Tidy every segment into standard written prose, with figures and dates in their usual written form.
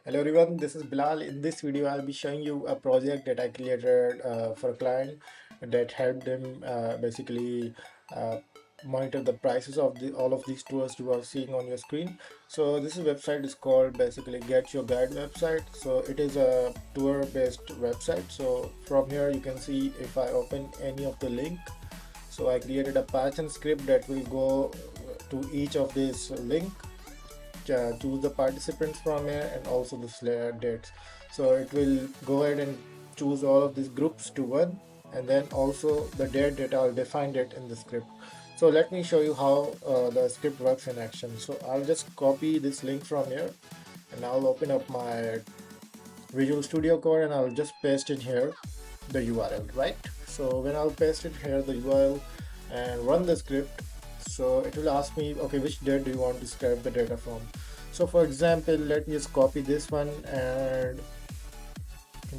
Hello everyone, this is Bilal. In this video, I'll be showing you a project that I created for a client that helped them basically monitor the prices of all of these tours you are seeing on your screen. So this website is called basically Get Your Guide website. So it is a tour-based website. So from here you can see if I open any of the link. So I created a Python script that will go to each of these link, choose the participants from here and also the slayer dates. So it will go ahead and choose all of these groups to one, and then also the date that I'll define it in the script. So let me show you how the script works in action. So I'll just copy this link from here and I'll open up my Visual Studio Code and I'll just paste in here the URL, right? So when I'll paste it here the URL and run the script, so it will ask me, okay, which date do you want to scrape the data from? So for example, let me just copy this one and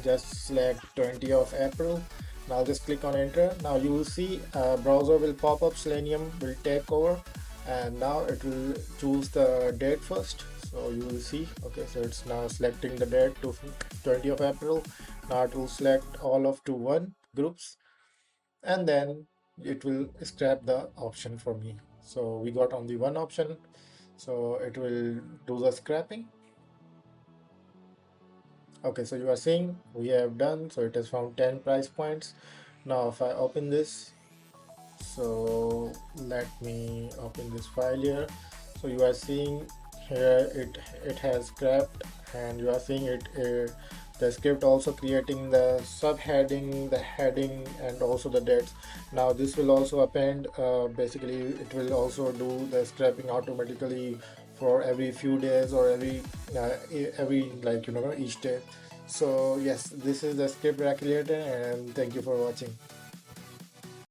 just select 20th of April. Now I'll just click on enter. Now you will see a browser will pop up, Selenium will take over, and now it will choose the date first. So you will see, okay, so it's now selecting the date to 20th of April. Now it will select all of to one groups, and then it will scrap the option for me. So we got only one option, so it will do the scrapping. Okay, so you are seeing we have done, so it has found 10 price points. Now if I open this, so let me open this file here. So you are seeing here it has scrapped, and you are seeing the script also creating the subheading, the heading, and also the dates. Now this will also append, basically it will also do the scrapping automatically for every few days or every like each day. So yes, this is the script I created, and thank you for watching.